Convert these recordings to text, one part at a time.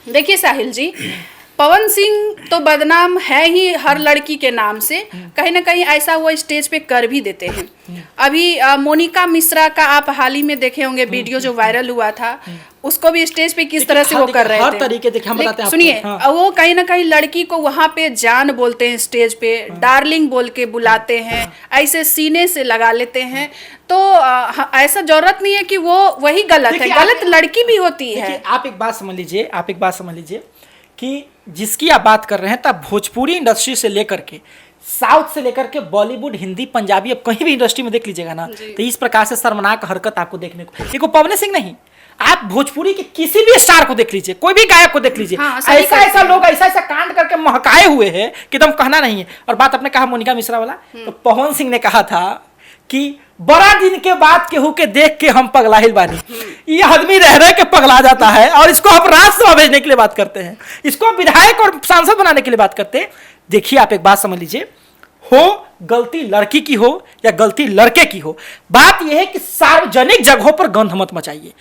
देखिए साहिल जी, पवन सिंह तो बदनाम है ही हर लड़की के नाम से, कहीं ना कहीं ऐसा वो स्टेज पे कर भी देते हैं। अभी मोनिका मिश्रा का आप हाल ही में देखे होंगे वीडियो जो वायरल हुआ था, उसको भी स्टेज पे किस तरह से वो कर रहे थे। हर तरीके देखिए हम बताते हैं। सुनिए, वो कहीं ना कहीं लड़की को वहां पे जान बोलते हैं, स्टेज पे डार्लिंग बोल के बुलाते हैं, ऐसे सीने से लगा लेते हैं। तो ऐसा जरूरत नहीं है कि वो वही गलत है, गलत लड़की भी होती है। आप एक बात समझ लीजिए, कि जिसकी आप बात कर रहे हैं, तब भोजपुरी इंडस्ट्री से लेकर के साउथ से लेकर के बॉलीवुड, हिंदी, पंजाबी, अब कहीं भी इंडस्ट्री में देख लीजिएगा ना, तो इस प्रकार से शर्मनाक हरकत आपको देखने को, देखो पवन सिंह नहीं, आप भोजपुरी के किसी भी स्टार को देख लीजिए, कोई भी गायक को देख लीजिए, ऐसा लोग ऐसा कांड करके महकाए हुए हैं कि एकदम कहना नहीं है। और बात आपने कहा मोनिका मिश्रा वाला, तो पवन सिंह ने कहा था कि बड़ा दिन के बाद केहू के देख के हम पगलाहिल बानी। ये आदमी रह रह के पगला जाता है, और इसको आप राज्यसभा भेजने के लिए बात करते हैं, इसको विधायक और सांसद बनाने के लिए बात करते हैं। देखिए आप एक बात समझ लीजिए, हो गलती लड़की की हो या गलती लड़के की हो, बात यह है कि सार्वजनिक जगहों पर गंध मत मचाइए।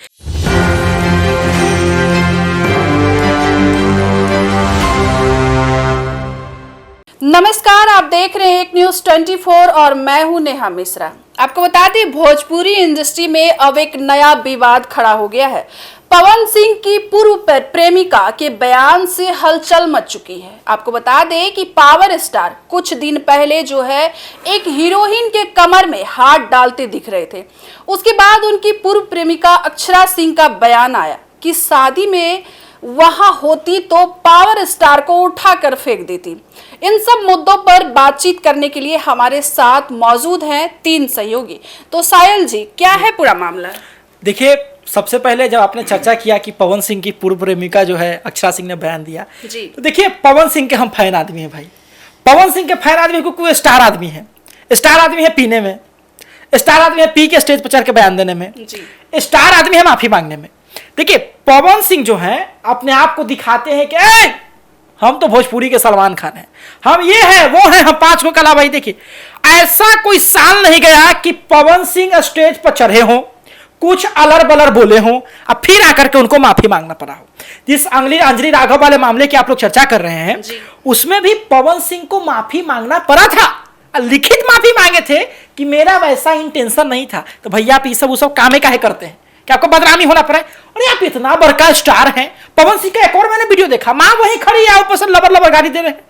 नमस्कार, आप देख रहे हैं एक न्यूज 24 और मैं हूं नेहा मिश्रा। आपको बता दें, भोजपुरी इंडस्ट्री में अब एक नया विवाद खड़ा हो गया है। पवन सिंह की पूर्व प्रेमिका के बयान से हलचल मच चुकी है। आपको बता दें कि पावर स्टार कुछ दिन पहले जो है एक हीरोइन के कमर में हाथ डालते दिख रहे थे। उसके बाद उनकी पूर्व प्रेमिका अक्षरा सिंह का बयान आया कि शादी में वहां होती तो पावर स्टार को उठाकर फेंक देती। इन सब मुद्दों पर बातचीत करने के लिए हमारे साथ मौजूद हैं 3 सहयोगी। तो साहिल जी, क्या है पूरा मामला? देखिए, सबसे पहले जब आपने चर्चा किया कि पवन सिंह की पूर्व प्रेमिका जो है अक्षरा सिंह ने बयान दिया जी, तो देखिए पवन सिंह के हम फैन आदमी हैं भाई। पवन सिंह के फैन आदमी को कोई स्टार आदमी है, स्टार आदमी है पीने में, स्टार आदमी है पी के स्टेज पर चढ़ के बयान देने में, स्टार आदमी है माफी मांगने में। देखिए पवन सिंह जो है अपने आप को दिखाते हैं कि हम तो भोजपुरी के सलमान खान हैं, हम ये हैं वो हैं, हम 5 को कला। भाई देखिए, ऐसा कोई साल नहीं गया कि पवन सिंह स्टेज पर चढ़े हों, कुछ अलर बलर बोले हों, अब फिर आकर के उनको माफी मांगना पड़ा हो। जिस अंजलि राघव वाले मामले की आप लोग चर्चा कर रहे हैं, उसमें भी पवन सिंह को माफी मांगना पड़ा था, लिखित माफी मांगे थे कि मेरा वैसा इंटेंशन नहीं था। तो भैया आप ये सब कामे काहे करते हैं कि आपको बदनामी होना पड़े? और आप इतना बड़का स्टार हैं। पवन सिंह का एक और मैंने वीडियो देखा, माँ वहीं खड़ी है, ऊपर से लबर लबर गाड़ी दे रहे हैं,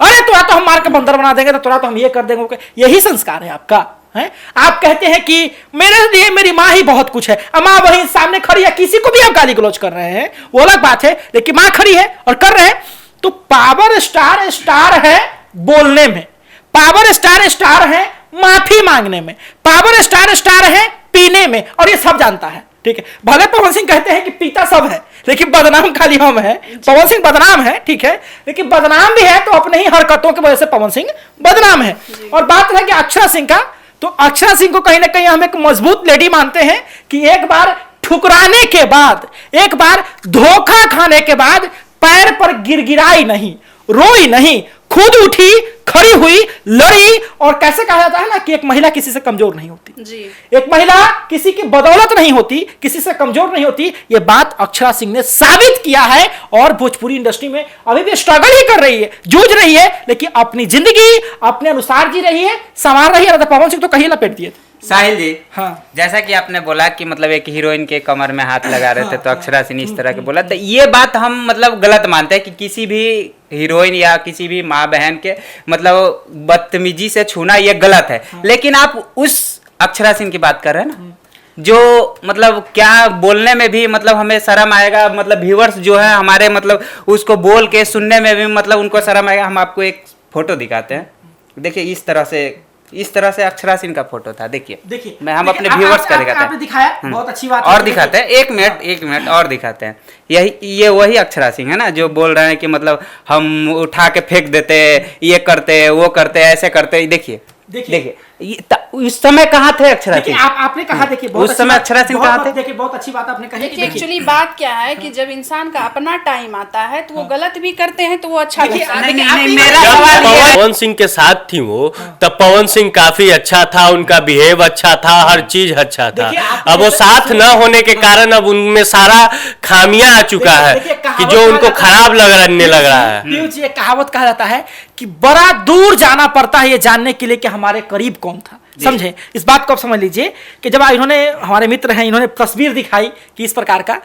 अरे तुरा तो हम मार के बंदर बना देंगे, तो तुरा तो हम ये कर देंगे। यही संस्कार है आपका? है आप कहते हैं कि मेरे लिए मेरी माँ ही बहुत कुछ है, माँ वहीं सामने खड़ी है, किसी को भी आप गाली गलौज कर रहे हैं वो अलग बात है, लेकिन माँ खड़ी है और कर रहे हैं। तो पावर स्टार स्टार है बोलने में, पावर स्टार स्टार है माफी मांगने में, पावर स्टार स्टार है पीने में, और ये सब जानता है। ठीक है, भले पवन सिंह कहते हैं कि पीता सब है, लेकिन बदनाम खाली हम है। पवन सिंह बदनाम है, ठीक है, लेकिन बदनाम भी है तो अपने ही हरकतों की वजह से पवन सिंह बदनाम है। और बात है कि अक्षरा सिंह का, तो अक्षरा सिंह को कहीं ना कहीं हम एक मजबूत लेडी मानते हैं कि एक बार ठुकराने के बाद, एक बार धोखा खाने के बाद पैर पर गिड़गिड़ाई नहीं, रोई नहीं, खुद उठी, खड़ी हुई, लड़ी। और कैसे कहा जाता है ना कि एक महिला किसी से कमजोर नहीं होती जी। एक महिला किसी की बदौलत नहीं होती, किसी से कमजोर नहीं होती। ये बात अक्षरा सिंह ने साबित किया है, और भोजपुरी इंडस्ट्री में अभी भी स्ट्रगल ही कर रही है, जूझ रही है, लेकिन अपनी जिंदगी अपने अनुसार जी रही है, संवार रही है। पवन सिंह तो कहीं लपेट दिए थे। साहिल जी, हाँ, जैसा कि आपने बोला कि मतलब एक हीरोइन के कमर में हाथ लगा रहे थे, तो अक्षरा सिंह इस तरह के बोला, तो ये बात हम मतलब गलत मानते हैं कि किसी भी हीरोइन या किसी भी माँ बहन के मतलब बदतमीजी से छूना ये गलत है। लेकिन आप उस अक्षरा सिंह की बात कर रहे हैं ना, जो मतलब क्या बोलने में भी मतलब हमें शर्म आएगा, मतलब व्यूअर्स जो है हमारे मतलब उसको बोल के सुनने में भी मतलब उनको शर्म आएगा। हम आपको एक फोटो दिखाते हैं, देखिए इस तरह से अक्षरा सिंह का फोटो था। देखिए मैं हम अपने व्यूअर्स का दिखाते हैं, दिखाया बहुत अच्छी बात और दिखाते हैं, एक मिनट और दिखाते हैं। ये वही अक्षरा सिंह है ना जो बोल रहे हैं कि मतलब हम उठा के फेंक देते, ये करते, वो करते, ऐसे करते। देखिए उस समय कहाँ थे अक्षरा देखिए सिंह? आपने कहा, देखिए बहुत उस समय अक्षरा सिंह कहाँ थे? देखिए बहुत अच्छी बात आपने कही। देखिए एक्चुअली बात क्या है कि जब इंसान का अपना टाइम आता है तो वो गलत भी करते हैं तो वो अच्छा देखिए, करता है। नहीं, मेरा सवाल ये है, पवन सिंह के साथ थी वो, तब पवन सिंह काफी अच्छा था, उनका बिहेव अच्छा था, हर चीज अच्छा था। देखिए, आप अब वो साथ न होने के कारण अब उनमें सारा खामियां आ चुका है देखिए, कि जो उनको खराब लगने लग रहा है। पीयूष जी, एक कहावत कहा जाता है कि बड़ा दूर जाना पड़ता है ये जानने के लिए कि हमारे करीब कौन था। समझे, इस बात को आप समझ लीजिए कि जब इन्होंने, हमारे मित्र हैं, इन्होंने तस्वीर दिखाई कि इस प्रकार का,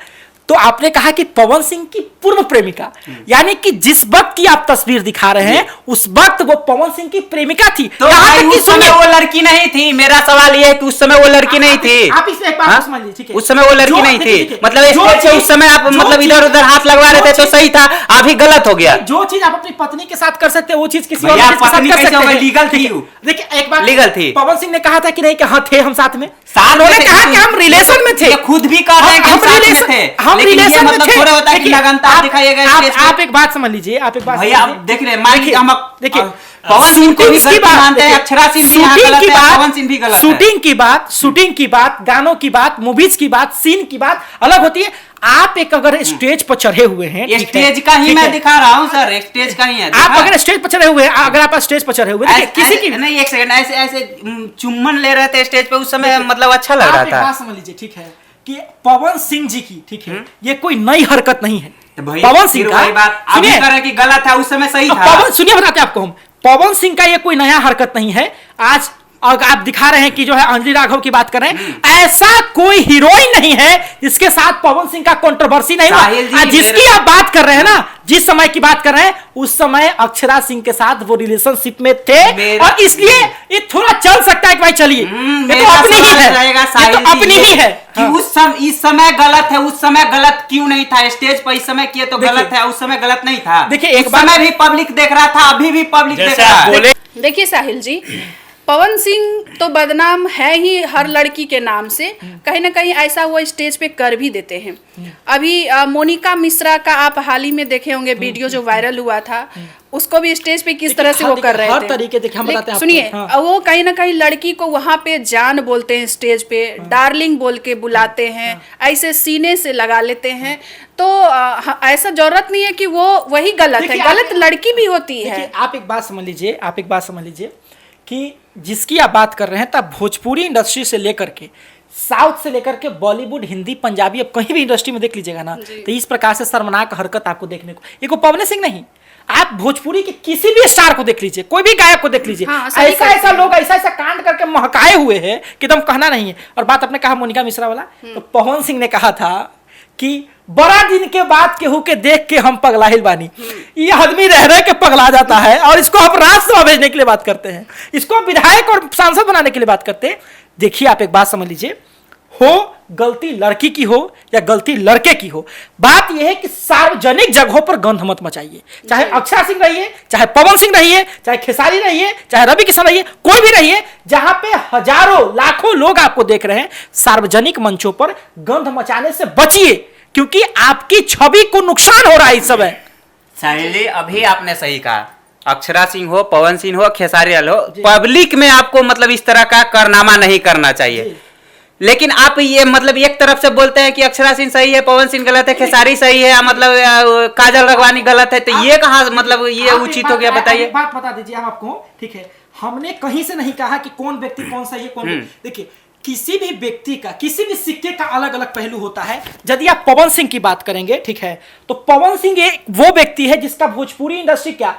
तो आपने कहा कि पवन सिंह की पूर्व प्रेमिका, यानी कि जिस वक्त की आप तस्वीर दिखा रहे हैं उस वक्त वो पवन सिंह की प्रेमिका थी। तो यहाँ भाई तक कि उस समय सुनिए, वो लड़की नहीं थी। मेरा सवाल ये है कि उस समय वो लड़की नहीं थी। आप इस एक बात हाँ? को समझ लीजिए, ठीक है? उस समय वो लड़की जो- नहीं देखिए, थी, देखिए, मतलब जो स्टेज पे चीज- उस समय आप जो मतलब चीज- इधर उधर हाथ लगवा रहे थे तो सही था, अभी गलत हो गया। जो चीज आप अपनी पत्नी के साथ कर सकते हैं वो चीज किसी और भैया, चीज के साथ पत्नी कर कैसे सकते हो गई? हैं। लीगल थी ठीक है। वो। देखिए एक बात, लीगल थी। पवन सिंह ने कहा था कि नहीं कि हाँ थे हम साथ में, साथ में उन्होंने थे, कहा कि हम रिलेशन में थे। ये खुद भी कह रहे हैं कि हम साथ में रिलेशन- थे, हम लेकिन ये रिलेशन में मतलब थे। थोड़ा होता है कि देखिए, लगातार आप- दिखाइएगा आप- स्टेज पे। आप एक बात समझ लीजिए, आप एक बात भैया समझ आप देख रहे हैं, मान लीजिए हम देखिए, पवन सिंह को भी शूटिंग्स की गलती बात, मानते हैं, देखिए, अक्षरा सिंह भी यहाँ शूटिंग गलत की है, बात, पवन सिंह भी गलत है। शूटिंग की बात, गानों की बात, मूवीज की बात, सीन की बात अलग होती है। आप एक अगर स्टेज पर चढ़े हुए हैं, ये ठीक है, स्टेज का ही ठीक मैं है। दिखा रहा हूँ सर, एक स्टेज का ही है। आप अगर स्टेज पर चढ़े हुए हैं, अगर आप स्टेज पर चढ़े हुए हैं, देखिए, किसी की नहीं, एक सेकंड, ऐसे ऐसे चुम्बन ले रहे थे स्टेज पे उस समय, मतलब अच्छा लग रहा आप एक था। बात समझ लीजिए, ठीक है, कि पवन सिंह जी की, ठीक है, ये कोई नई हरकत नहीं है। तो भैया, पवन फिर सिंह का, वही बात आप भी सुनिए, कह रहे हैं कि गलत है, उस समय सही था। पवन, सुनिए बताते हैं आपको हम, पवन सिंह का ये कोई नया हरकत नहीं है। आज और आप दिखा रहे हैं कि जो है अंजलि राघव की बात कर रहे हैं, ऐसा कोई हीरोइन नहीं है जिसके साथ पवन सिंह का कंट्रोवर्सी नहीं साहिल जी, हुआ। जिसकी आप बात कर रहे हैं ना, जिस समय की बात कर रहे हैं, उस समय अक्षरा सिंह के साथ वो रिलेशनशिप में थे, और इसलिए ये थोड़ा चल सकता है कि भाई चलिए, ये तो अपनी ही है, ये तो अपनी ही है कि इस समय गलत है, उस समय गलत क्यों नहीं था? स्टेज पर इस समय किए तो गलत है, उस समय गलत नहीं था। देखिए, एक उस समय भी पब्लिक देख रहा था, अभी भी पब्लिक देख जैसे रहा आप है। बोले देखिए साहिल जी, पवन सिंह तो बदनाम है ही हर लड़की के नाम से, कहीं ना कहीं ऐसा वो स्टेज पे कर भी देते हैं। अभी मोनिका मिश्रा का आप हाल ही में देखे होंगे वीडियो जो वायरल हुआ था, उसको भी स्टेज पे किस तरह से वो कर रहे हर थे। तरीके देखिए, हम बताते हैं आपको। सुनिए, हाँ। वो कहीं ना कहीं लड़की को वहां पे जान बोलते हैं, स्टेज पे डार्लिंग बोल के बुलाते हैं, ऐसे सीने से लगा लेते हैं। तो ऐसा जरूरत नहीं है कि वो वही गलत है, देखिए, गलत लड़की भी होती है। देखिए, आप एक बात समझ लीजिए, आप एक बात समझ लीजिए कि जिसकी आप बात कर रहे हैं, तब भोजपुरी इंडस्ट्री से लेकर के साउथ से लेकर के बॉलीवुड, हिंदी, पंजाबी, अब कहीं भी इंडस्ट्री में देख लीजिएगा ना, तो इस प्रकार से शर्मनाक हरकत आपको देखने को, ये कोई पवन सिंह नहीं, आप भोजपुरी के किसी भी स्टार को देख लीजिए, कोई भी गायक को देख लीजिए, हाँ, सही ऐसा कहते ऐसा हैं। लोग ऐसा ऐसा कांड करके महकाए हुए हैं कि एकदम कहना नहीं है। और बात आपने कहा मोनिका मिश्रा वाला, तो पवन सिंह ने कहा था कि बड़ा दिन के बाद केहू के देख के हम पगलाहिल बानी। ये आदमी रह रह के पगला जाता है, और इसको आप राज्यसभा भेजने के लिए बात करते हैं, इसको आप विधायक और सांसद बनाने के लिए बात करते हैं। देखिए, आप एक बात समझ लीजिए, हो गलती लड़की की हो या गलती लड़के की हो, बात यह है कि सार्वजनिक जगहों पर गंध मत मचाइए। चाहे अक्षरा सिंह रहिए, चाहे पवन सिंह रहिए, चाहे खेसारी रहिए, चाहे रवि किशन रहिए, कोई भी रहिए, जहां पे हजारों लाखों लोग आपको देख रहे हैं, सार्वजनिक मंचों पर गंध मचाने से बचिए, क्योंकि आपकी छवि को नुकसान हो रहा है इस समय। साहिल, अभी आपने सही कहा, अक्षरा सिंह हो, पवन सिंह हो, खेसारी लाल हो, पब्लिक में आपको मतलब इस तरह का कारनामा नहीं करना चाहिए। लेकिन आप ये मतलब एक तरफ से बोलते हैं कि अक्षरा सिंह सही है, पवन सिंह गलत है, खेसारी सही है, मतलब काजल रघवानी गलत है, तो ये कहाँ मतलब ये उचित हो गया? बताइए। एक बात बता दीजिए हम आपको, ठीक है, हमने कहीं से नहीं कहा कि कौन व्यक्ति कौन सा, ये कौन, देखिए, किसी भी व्यक्ति का, किसी भी सिक्के का अलग अलग पहलू होता है। यदि आप पवन सिंह की बात करेंगे, ठीक है, तो पवन सिंह एक वो व्यक्ति है जिसका भोजपुरी इंडस्ट्री क्या,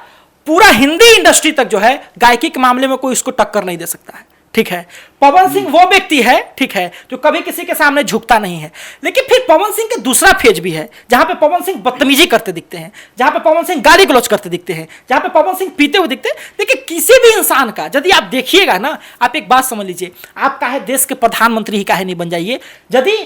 पूरा हिंदी इंडस्ट्री तक जो है, गायकी के मामले में कोई उसको टक्कर नहीं दे सकता है, ठीक है। पवन सिंह वो व्यक्ति है, ठीक है, जो कभी किसी के सामने झुकता नहीं है। लेकिन फिर पवन सिंह का दूसरा फेज भी है, जहां पे पवन सिंह बदतमीजी करते दिखते हैं, जहां पे पवन सिंह गाली गलौज करते दिखते हैं, जहां पे पवन सिंह पीते हुए दिखते हैं। देखिए, किसी भी इंसान का यदि आप देखिएगा ना, आप एक बात समझ लीजिए, आप काहे देश के प्रधानमंत्री ही काहे नहीं बन जाइए, यदि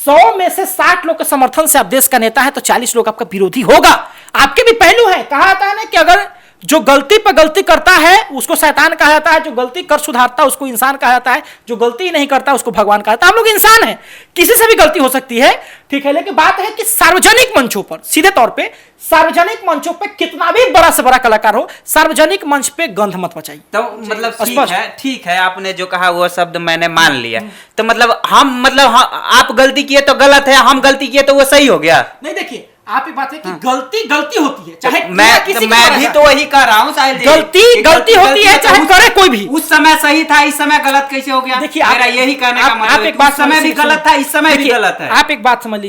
100 में से 60 लोग के समर्थन से आप देश का नेता है, तो 40 लोग आपका विरोधी होगा। आपके भी पहलू है, कहा जाता है ना कि अगर जो गलती पर गलती करता है उसको शैतान कहा जाता है, जो गलती कर सुधारता है उसको इंसान कहा जाता है, जो गलती ही नहीं करता उसको भगवान कहा जाता है। हम लोग इंसान हैं, किसी से भी गलती हो सकती है, ठीक है। लेकिन बात है कि सार्वजनिक मंचों पर, सीधे तौर पे सार्वजनिक मंचों पे कितना भी बड़ा से बड़ा कलाकार हो, सार्वजनिक मंच पे गंध मत मचाइए। तो मतलब ठीक है, आपने जो कहा वो शब्द मैंने मान लिया। तो मतलब आप गलती किए तो गलत है, हम गलती किए तो वो सही हो गया। नहीं, देखिए आप एक बात है कि गलती गलती होती है, चाहे मैं भी तो वही कर रहा हूँ, गलती होती है चाहे करे कोई भी। उस समय सही था, इस समय गलत कैसे हो गया? देखिए मेरा यही कहने का मतलब है, उस समय भी गलत था, इस समय भी गलत है। आप एक बात समझ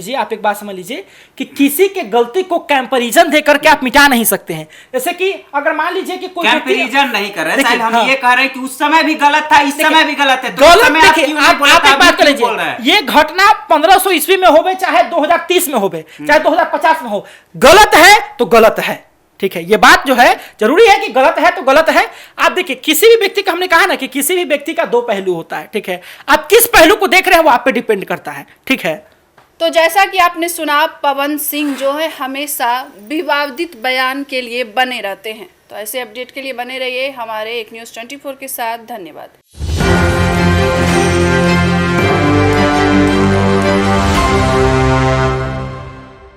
लीजिए कि किसी के गलती को कंपैरिजन देकर के आप मिटा नहीं सकते हैं। जैसे कि अगर मान लीजिए कि कोई कंपैरिजन नहीं कर रहे, हम ये कह रहे हैं कि उस समय भी गलत था, इस समय भी गलत है। आप एक बात कर लीजिए, ये घटना 1500 ईस्वी में होवे चाहे 2030 में होवे चाहे 2050 में हो, गलत है तो गलत है, ठीक है। ये बात जो है जरूरी है कि गलत है तो गलत है। आप देखिए किसी भी व्यक्ति का, हमने कहा ना कि किसी भी व्यक्ति का दो पहलू होता है, ठीक है। आप किस पहलू को देख रहे हैं वो आप पे डिपेंड करता है, ठीक है। तो जैसा कि आपने सुना, पवन सिंह जो है हमेशा विवादित बयान के लिए बने रहते हैं। तो ऐसे अपडेट के लिए बने रहिए हमारे एक न्यूज़ 24 के साथ। धन्यवाद।